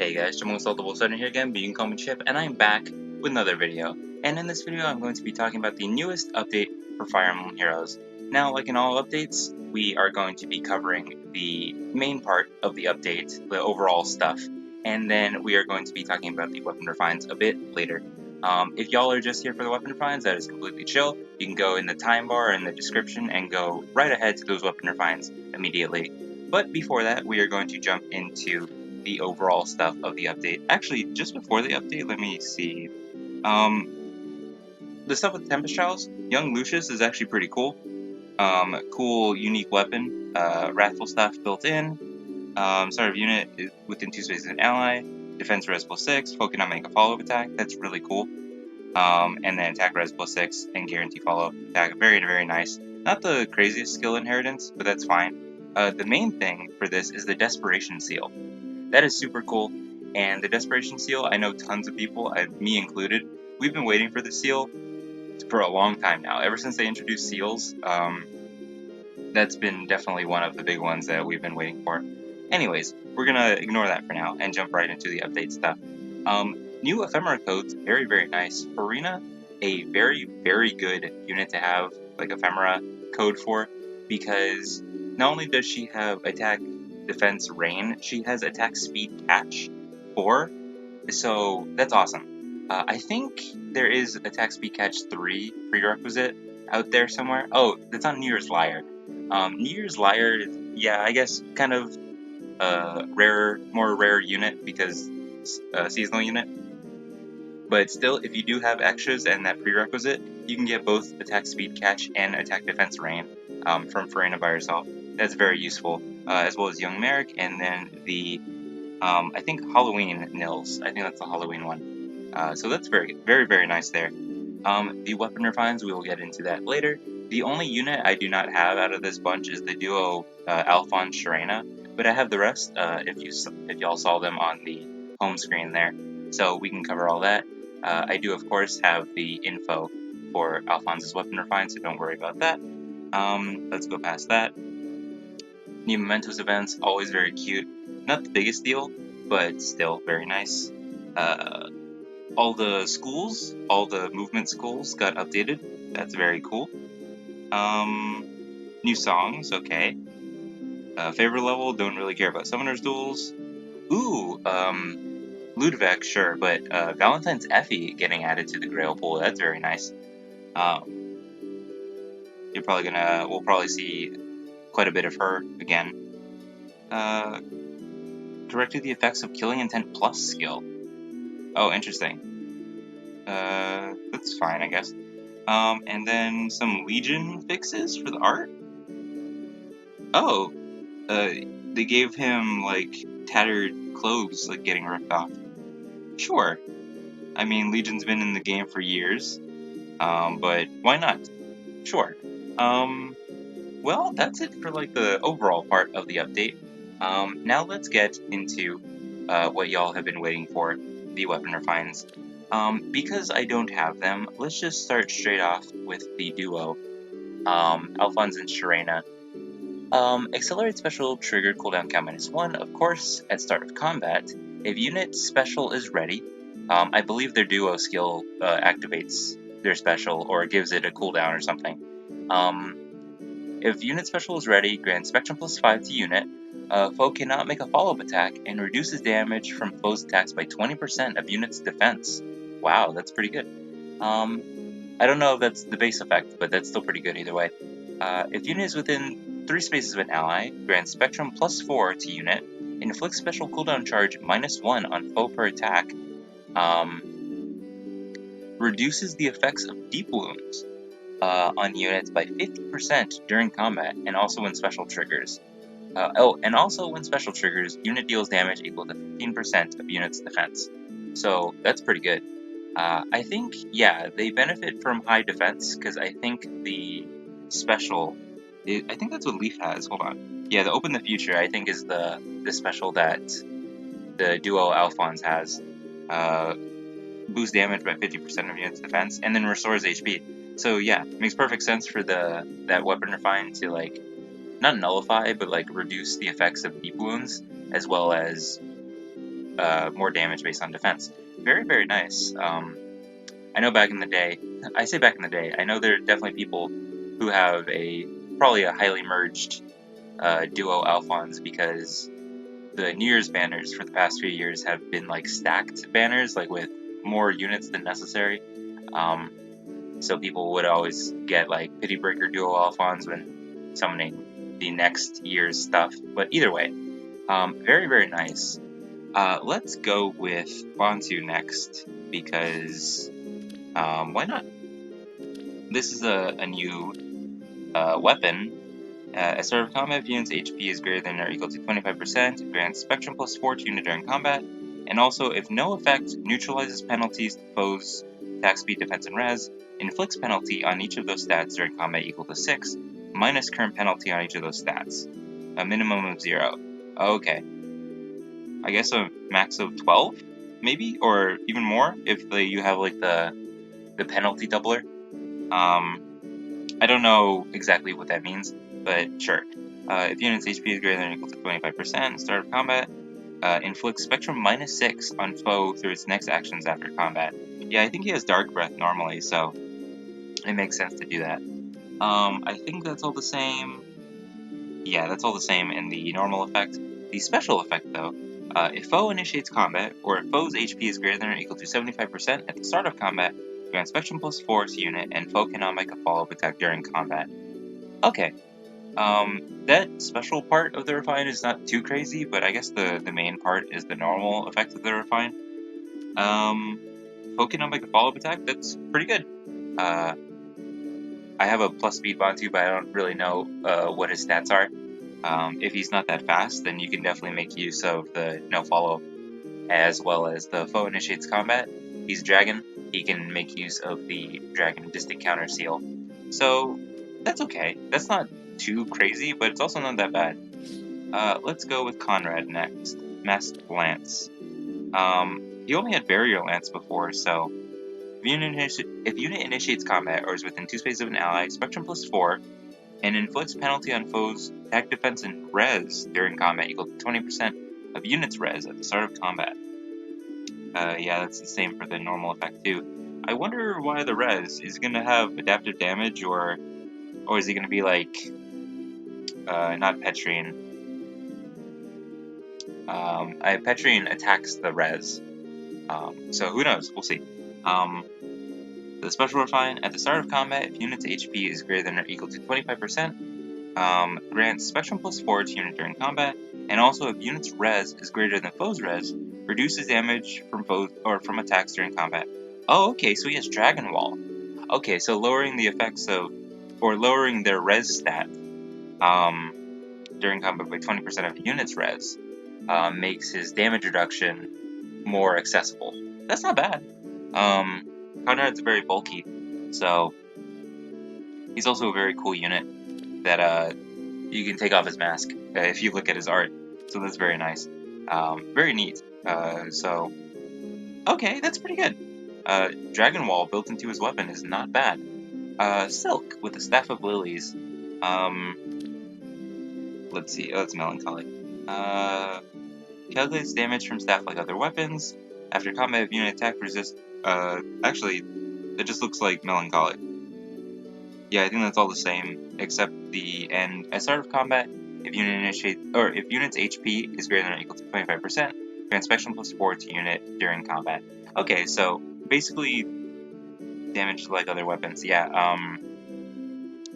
Hey guys, Jamal here again, but you can call me Chip, and I'm back with another video. And in this video, I'm going to be talking about the newest update for Fire Emblem Heroes. Now, like in all updates, we are going to be covering the main part of the update, the overall stuff, and then we are going to be talking about the weapon refines a bit later. If y'all are just here for the weapon refines, that is completely chill. You can go in the time bar in the description and go right ahead to those weapon refines immediately. But before that, we are going to jump into the overall stuff of the update. Actually, just before the update, let me see. The stuff with Tempest Trials, Young Lucius is actually pretty cool. Cool, unique weapon. Wrathful stuff built in. Start of unit is within 2 spaces of an ally. Defense res +6. Foe cannot make a follow-up attack. That's really cool. And then attack res +6 and guarantee follow-up attack. Very, very nice. Not the craziest skill inheritance, but that's fine. The main thing for this is the Desperation Seal. That is super cool, and the Desperation Seal, I know tons of people, me included, we've been waiting for the seal for a long time now. Ever since they introduced seals, that's been definitely one of the big ones that we've been waiting for. Anyways, we're gonna ignore that for now and jump right into the update stuff. New Ephemera Codes, very, very nice. Farina, a very, very good unit to have, like, Ephemera code for, because not only does she have attack, defense, rain, she has attack, speed, catch 4, so that's awesome. I think there is attack, speed, catch 3 prerequisite out there somewhere. Oh, that's on New Year's Lyre. New Year's Lyre is, yeah, I guess kind of more rare unit because seasonal unit. But still, if you do have extras and that prerequisite, you can get both attack, speed, catch, and attack, defense, rain from Farina by herself. That's very useful, as well as Young Merrick, and then the I think Halloween Nils. I think that's the Halloween one. So that's very, very, very nice there. The weapon refines, we will get into that later. The only unit I do not have out of this bunch is the duo Alphonse Sharena, but I have the rest if y'all saw them on the home screen there. So we can cover all that. I do, of course, have the info for Alphonse's weapon refine, so don't worry about that. Let's go past that. New Mementos events, always very cute. Not the biggest deal, but still very nice. All the schools, all the movement schools got updated. That's very cool. New songs, okay. Favorite level, don't really care about Summoner's Duels. Ooh, Ludwig, sure, but Valentine's Effie getting added to the Grail pool, that's very nice. We'll probably see quite a bit of her again. Corrected the effects of Killing Intent Plus skill. Oh, interesting. That's fine, I guess. And then some Legion fixes for the art. Oh, they gave him, like, tattered clothes, like, getting ripped off. Sure. I mean, Legion's been in the game for years, but why not? Sure. Well, that's it for, like, the overall part of the update. Now let's get into what y'all have been waiting for, the weapon refines. Because I don't have them, let's just start straight off with the duo, Alphonse and Sharena. Accelerate special triggered cooldown count -1, of course, at start of combat. If unit special is ready, I believe their duo skill activates their special or gives it a cooldown or something. If unit special is ready, grant Spectrum +5 to unit. Foe cannot make a follow-up attack and reduces damage from foe's attacks by 20% of unit's defense. Wow, that's pretty good. I don't know if that's the base effect, but that's still pretty good either way. If unit is within 3 spaces of an ally, grant Spectrum +4 to unit, inflicts special cooldown charge -1 on foe per attack, reduces the effects of deep wounds on units by 50% during combat, and also when special triggers. And also when special triggers, unit deals damage equal to 15% of unit's defense. So that's pretty good. I think, yeah, they benefit from high defense, because I think the special, I think that's what Leaf has, hold on. Yeah, the Open the Future, I think, is the special that the duo Alphonse has. Boost damage by 50% of unit's defense, and then restores HP. So yeah, makes perfect sense for that weapon refine to, like, not nullify, but, like, reduce the effects of deep wounds, as well as more damage based on defense. Very, very nice. I know back in the day, I say back in the day, I know there are definitely people who have probably a highly merged duo Alphons, because the New Year's banners for the past few years have been like stacked banners, like with more units than necessary. So people would always get like Pity Breaker duo Alphons when summoning the next year's stuff. But either way, very, very nice. Let's go with Bantu next, because why not? This is a new weapon. At start of combat, if unit's HP is greater than or equal to 25%, it grants Spectrum +4 to unit during combat, and also, if no effect neutralizes penalties to foes' attack speed, defense, and res, inflicts penalty on each of those stats during combat equal to 6, minus current penalty on each of those stats. A minimum of 0. Okay. I guess a max of 12, maybe? Or even more, if you have like the penalty doubler. I don't know exactly what that means, but sure. If unit's HP is greater than or equal to 25%, start of combat, inflicts Spectrum -6 on foe through its next actions after combat. Yeah, I think he has Dark Breath normally, so it makes sense to do that. I think that's all the same. Yeah, that's all the same in the normal effect. The special effect, though, if foe initiates combat, or if foe's HP is greater than or equal to 75% at the start of combat, grant Spectrum +4 to unit, and foe cannot make a follow-up attack during combat. Okay. That special part of the Refine is not too crazy, but I guess the main part is the normal effect of the Refine. Foe cannot make a follow-up attack, that's pretty good. I have a plus speed Bantu, but I don't really know what his stats are. If he's not that fast, then you can definitely make use of the no follow-up, as well as the foe initiates combat. He's dragon, he can make use of the dragon distant counter seal. So that's okay. That's not too crazy, but it's also not that bad. Let's go with Conrad next. Masked Lance. He only had Barrier Lance before, so if unit initiates combat or is within 2 spaces of an ally, Spectrum +4, and inflicts penalty on foes' attack, defense, and res during combat equal to 20% of unit's res at the start of combat. Yeah, that's the same for the normal effect too. I wonder why the res is gonna have adaptive damage, or is he gonna be like not Petrian? Petrian attacks the res, so who knows? We'll see. The special refine at the start of combat, if unit's HP is greater than or equal to 25%, grants Spectrum +4 to unit during combat, and also if unit's res is greater than foe's res, reduces damage from foes or from attacks during combat. Oh, okay, so he has Dragon Wall. Okay, so lowering the effects of, or lowering their res stat, during combat by 20% of the unit's res, makes his damage reduction more accessible. That's not bad. Conrad's very bulky, so he's also a very cool unit that you can take off his mask if you look at his art. So that's very nice. Very neat. So, okay, that's pretty good. Dragon Wall built into his weapon is not bad. Silk with the Staff of Lilies. Let's see. Oh, that's Melancholy. Calculates damage from staff like other weapons. After combat, if unit attack resist. Actually, it just looks like Melancholy. Yeah, I think that's all the same, except the end. At start of combat, if unit's HP is greater than or equal to 25%, grant Spectrum +4 to unit during combat. Okay, so basically damage like other weapons. Yeah,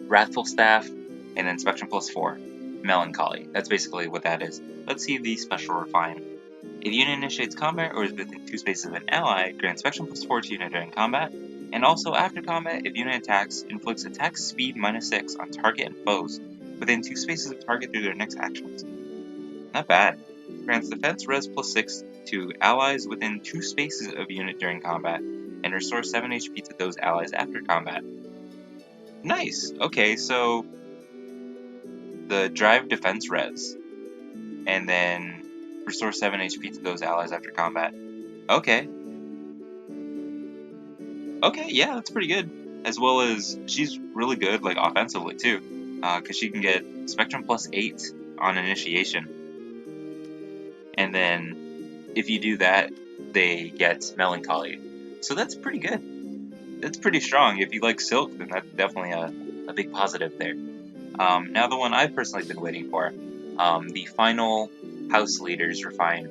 Wrathful Staff, and then Spectrum +4. Melancholy. That's basically what that is. Let's see the special refine. If unit initiates combat or is within 2 spaces of an ally, grant Spectrum +4 to unit during combat. And also after combat, if unit attacks, inflicts attack speed -6 on target and foes within 2 spaces of target through their next actions. Not bad. Grants defense res +6 to allies within 2 spaces of unit during combat, and restores 7 HP to those allies after combat. Nice! Okay, so the drive defense res, and then restore 7 HP to those allies after combat. Okay. Okay, yeah, that's pretty good. As well as, she's really good, like, offensively, too. Because she can get Spectrum +8 on initiation. And then, if you do that, they get Melancholy. So that's pretty good. That's pretty strong. If you like Silk, then that's definitely a big positive there. Now the one I've personally been waiting for, the final House Leaders Refine,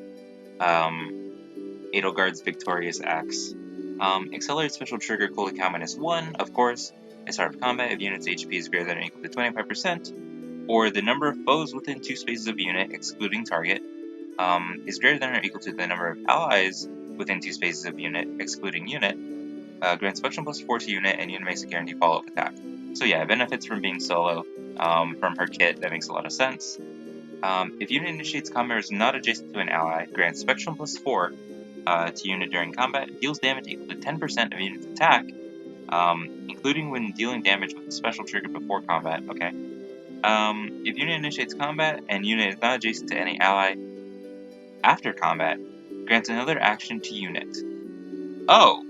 Edelgard's Victorious Axe. Accelerated Special Trigger cooldown -1, of course. At start of combat, if unit's HP is greater than or equal to 25%, or the number of foes within 2 spaces of unit, excluding target, is greater than or equal to the number of allies within 2 spaces of unit, excluding unit, grants Spectrum +4 to unit, and unit makes a guaranteed follow-up attack. So yeah, it benefits from being solo. From her kit, that makes a lot of sense. If unit initiates combat is not adjacent to an ally, grants Spectrum +4 to unit during combat, deals damage equal to 10% of unit's attack, including when dealing damage with a special trigger before combat. Okay. If unit initiates combat and unit is not adjacent to any ally after combat, grants another action to unit. Oh!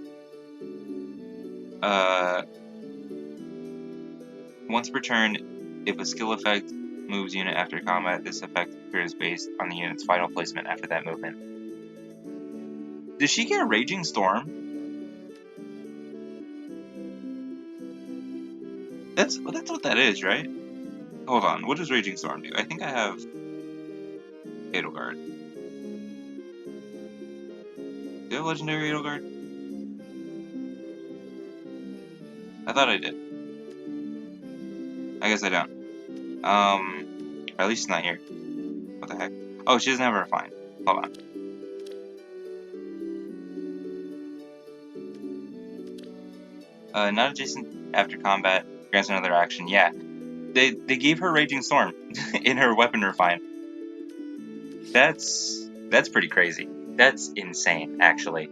Once per turn, if a skill effect moves unit after combat, this effect appears based on the unit's final placement after that movement. Does she get a Raging Storm? That's what that is, right? Hold on, what does Raging Storm do? I think I have Edelgard. Do you have Legendary Edelgard? I thought I did. I guess I don't. Or at least it's not here. What the heck? Oh, she doesn't have a Refine. Hold on. Not adjacent after combat, grants another action. Yeah. They gave her Raging Storm in her weapon refine. That's pretty crazy. That's insane, actually.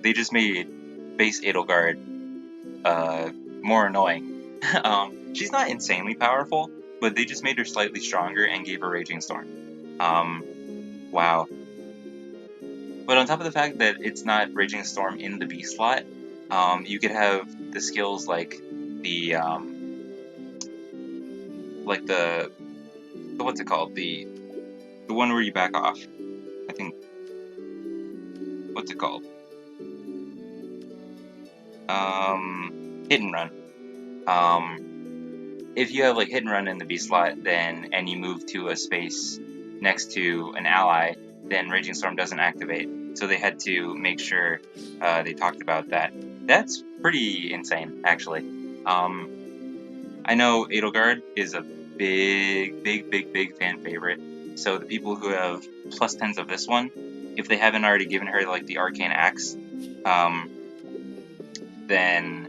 They just made base Edelgard more annoying. She's not insanely powerful, but they just made her slightly stronger and gave her Raging Storm. Wow. But on top of the fact that it's not Raging Storm in the B slot, you could have the skills like the what's it called? The one where you back off. I think. What's it called? Hit and run. If you have like hit and run in the B slot, then and you move to a space next to an ally, then Raging Storm doesn't activate. So they had to make sure they talked about that. That's pretty insane, actually. I know Edelgard is a big fan favorite. So the people who have +10s of this one, if they haven't already given her like the Arcane Axe, then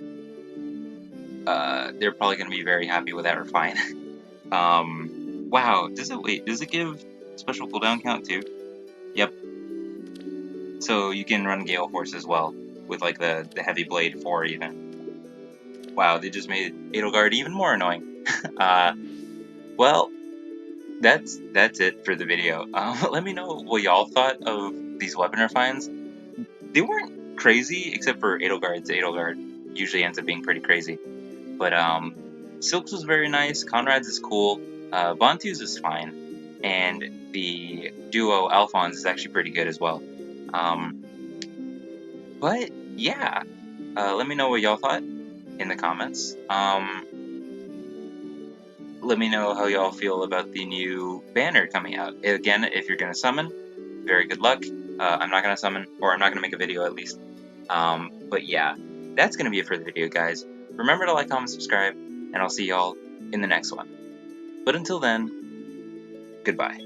they're probably going to be very happy with that refine. Wow, does it give special cooldown count too? Yep. So you can run Gale Force as well, with like the Heavy Blade 4 even. Wow, they just made Edelgard even more annoying. Well, that's it for the video. Let me know what y'all thought of these weapon refines. They weren't crazy, except for Edelgard's. Edelgard usually ends up being pretty crazy. But Silk's was very nice, Conrad's is cool, Bantu's is fine, and the duo Alphonse is actually pretty good as well. But yeah, let me know what y'all thought in the comments. Let me know how y'all feel about the new banner coming out. Again, if you're going to summon, very good luck. I'm not going to summon, or I'm not going to make a video at least. But yeah, that's going to be it for the video, guys. Remember to like, comment, subscribe, and I'll see y'all in the next one. But until then, goodbye.